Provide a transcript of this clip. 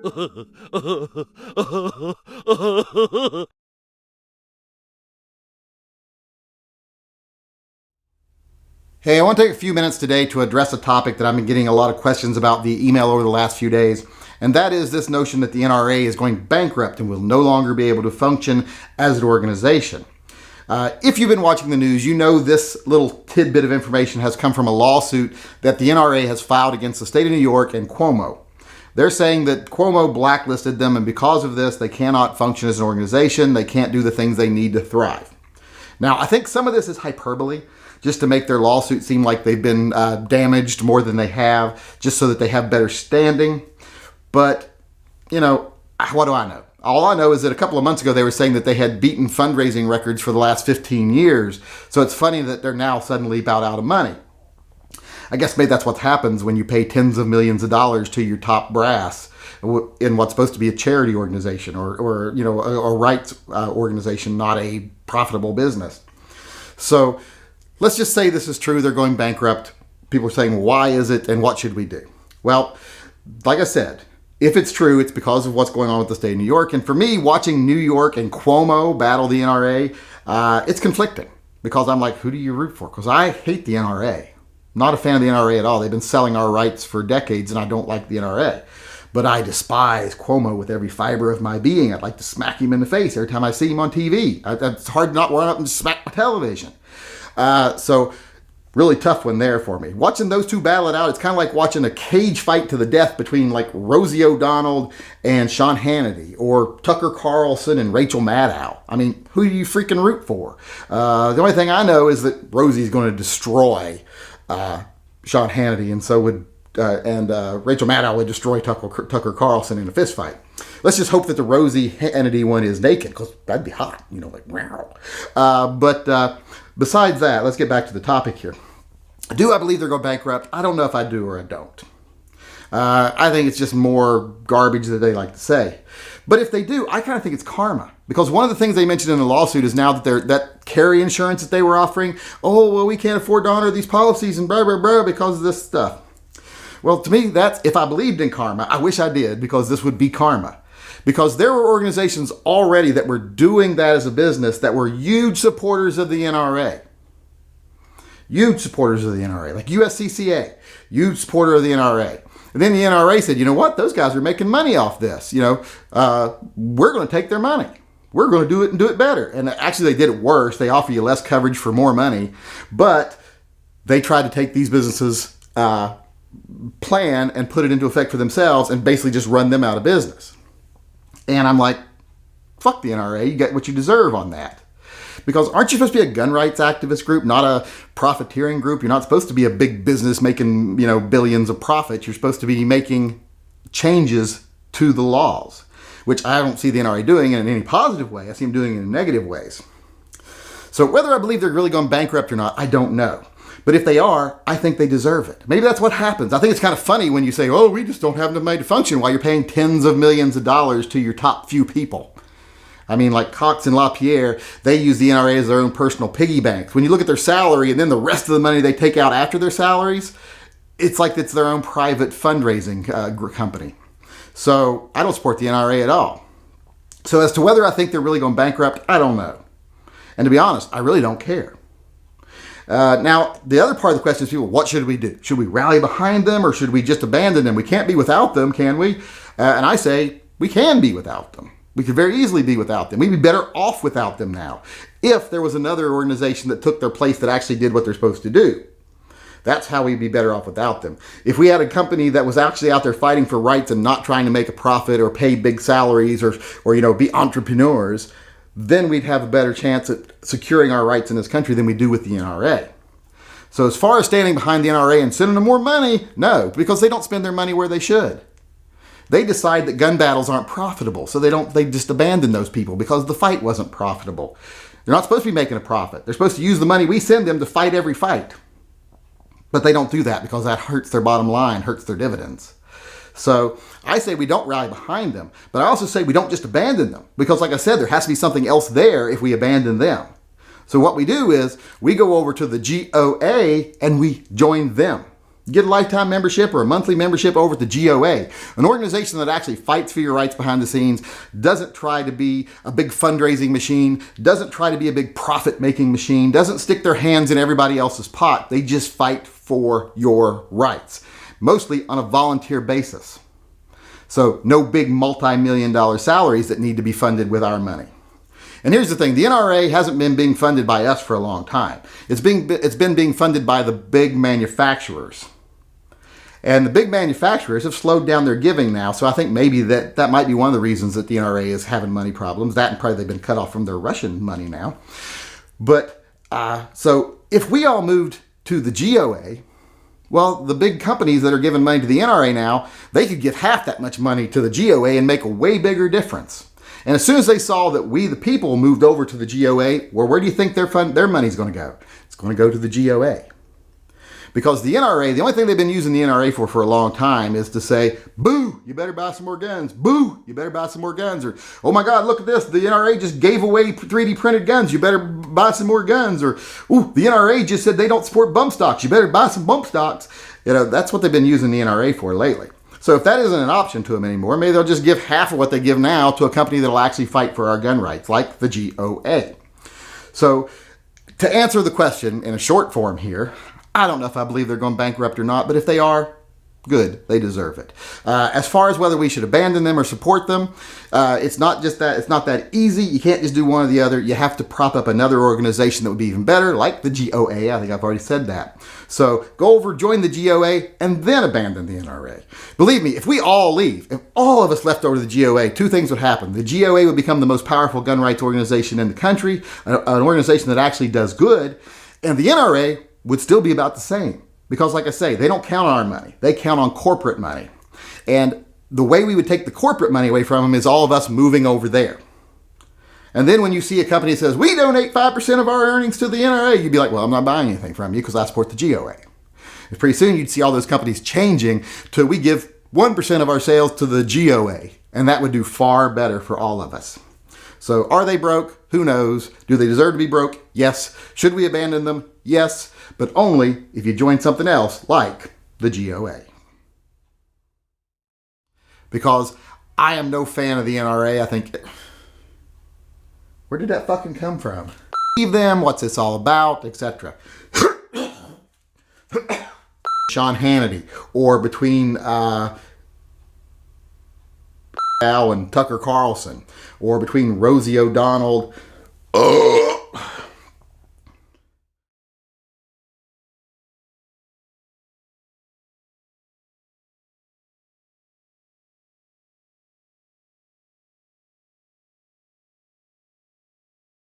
Hey, I want to take a few minutes today to address a topic that I've been getting a lot of questions about via email over the last few days, and that is this notion that the NRA is going bankrupt and will no longer be able to function as an organization. If you've been watching the news, you know this little tidbit of information has come from a lawsuit that the NRA has filed against the state of New York and Cuomo. They're saying that Cuomo blacklisted them, and because of this, they cannot function as an organization. They can't do the things they need to thrive. Now, I think some of this is hyperbole, just to make their lawsuit seem like they've been damaged more than they have, just so that they have better standing. But, what do I know? All I know is that a couple of months ago they were saying that they had beaten fundraising records for the last 15 years. So it's funny that they're now suddenly about out of money. I guess maybe that's what happens when you pay tens of millions of dollars to your top brass in what's supposed to be a charity organization or a rights organization, not a profitable business. So let's just say this is true. They're going bankrupt. People are saying, why is it and what should we do? Well, like I said, if it's true, it's because of what's going on with the state of New York. And for me, watching New York and Cuomo battle the NRA, it's conflicting because I'm like, who do you root for? Because I hate the NRA. Not a fan of the NRA at all. They've been selling our rights for decades and I don't like the NRA. But I despise Cuomo with every fiber of my being. I'd like to smack him in the face every time I see him on TV. It's hard not to run up and smack my television. So really tough one there for me. Watching those two battle it out, it's kind of like watching a cage fight to the death between like Rosie O'Donnell and Sean Hannity or Tucker Carlson and Rachel Maddow. I mean, who do you freaking root for? The only thing I know is that Rosie's going to destroy Sean Hannity, and so would Rachel Maddow would destroy Tucker Carlson in a fist fight. Let's just hope that the Rosie Hannity one is naked, because that'd be hot, like wow. But besides that, let's get back to the topic here. Do I believe they're going bankrupt? I don't know if I do or I don't. I think it's just more garbage that they like to say. But if they do, I kind of think it's karma. Because one of the things they mentioned in the lawsuit is now that that carry insurance that they were offering, we can't afford to honor these policies and blah, blah, blah because of this stuff. Well, to me, that's, if I believed in karma, I wish I did, because this would be karma. Because there were organizations already that were doing that as a business that were huge supporters of the NRA. Huge supporters of the NRA, like USCCA, huge supporter of the NRA. And then the NRA said, you know what, those guys are making money off this. We're going to take their money. We're going to do it and do it better. And actually they did it worse. They offer you less coverage for more money. But they tried to take these businesses' plan and put it into effect for themselves and basically just run them out of business. And I'm like, fuck the NRA. You get what you deserve on that. Because aren't you supposed to be a gun rights activist group, not a profiteering group? You're not supposed to be a big business making, billions of profits. You're supposed to be making changes to the laws, which I don't see the NRA doing in any positive way. I see them doing it in negative ways. So whether I believe they're really going bankrupt or not, I don't know. But if they are, I think they deserve it. Maybe that's what happens. I think it's kind of funny when you say, we just don't have enough money to function while you're paying tens of millions of dollars to your top few people. I mean, like Cox and LaPierre, they use the NRA as their own personal piggy banks. When you look at their salary and then the rest of the money they take out after their salaries, it's like it's their own private fundraising company. So I don't support the NRA at all. So as to whether I think they're really going bankrupt, I don't know. And to be honest, I really don't care. Now, the other part of the question is, people, what should we do? Should we rally behind them or should we just abandon them? We can't be without them, can we? And I say, we can be without them. We could very easily be without them. We'd be better off without them now if there was another organization that took their place that actually did what they're supposed to do. That's how we'd be better off without them. If we had a company that was actually out there fighting for rights and not trying to make a profit or pay big salaries or be entrepreneurs, then we'd have a better chance at securing our rights in this country than we do with the NRA. So as far as standing behind the NRA and sending them more money, no, because they don't spend their money where they should. They decide that gun battles aren't profitable, so they just abandon those people because the fight wasn't profitable. They're not supposed to be making a profit. They're supposed to use the money we send them to fight every fight. But they don't do that because that hurts their bottom line, hurts their dividends. So I say we don't rally behind them, but I also say we don't just abandon them because, like I said, there has to be something else there if we abandon them. So what we do is we go over to the GOA and we join them. Get a lifetime membership or a monthly membership over at the GOA, an organization that actually fights for your rights behind the scenes, doesn't try to be a big fundraising machine, doesn't try to be a big profit-making machine, doesn't stick their hands in everybody else's pot. They just fight for your rights, mostly on a volunteer basis. So no big multi-million-dollar salaries that need to be funded with our money. And here's the thing, the NRA hasn't been being funded by us for a long time. It's been being funded by the big manufacturers. And the big manufacturers have slowed down their giving now, so I think maybe that might be one of the reasons that the NRA is having money problems. That and probably they've been cut off from their Russian money now. But so if we all moved to the GOA, well, the big companies that are giving money to the NRA now, they could give half that much money to the GOA and make a way bigger difference. And as soon as they saw that we, the people, moved over to the GOA, well, where do you think their money's going to go? It's going to go to the GOA. Because the NRA, the only thing they've been using the NRA for a long time is to say, boo, you better buy some more guns. Boo, you better buy some more guns. Or, oh my God, look at this. The NRA just gave away 3D printed guns. You better buy some more guns. Or, ooh, the NRA just said they don't support bump stocks. You better buy some bump stocks. You know, that's what they've been using the NRA for lately. So if that isn't an option to them anymore, maybe they'll just give half of what they give now to a company that'll actually fight for our gun rights, like the GOA. So to answer the question in a short form here, I don't know if I believe they're going bankrupt or not, but if they are, good, they deserve it. As far as whether we should abandon them or support them, it's not that easy. You can't just do one or the other. You have to prop up another organization that would be even better, like the GOA. I think I've already said that. So go over, join the GOA, and then abandon the NRA. Believe me, if we all leave, if all of us left over to the GOA, two things would happen. The GOA would become the most powerful gun rights organization in the country, an organization that actually does good, and the NRA would still be about the same. Because like I say, they don't count on our money. They count on corporate money. And the way we would take the corporate money away from them is all of us moving over there. And then when you see a company that says, we donate 5% of our earnings to the NRA, you'd be like, well, I'm not buying anything from you because I support the GOA. And pretty soon you'd see all those companies changing to we give 1% of our sales to the GOA. And that would do far better for all of us. So are they broke? Who knows? Do they deserve to be broke? Yes. Should we abandon them? Yes. But only if you join something else like the GOA. Because I am no fan of the NRA. I think, where did that fucking come from? Leave them, what's this all about, etc. Sean Hannity, or between Al and Tucker Carlson, or between Rosie O'Donnell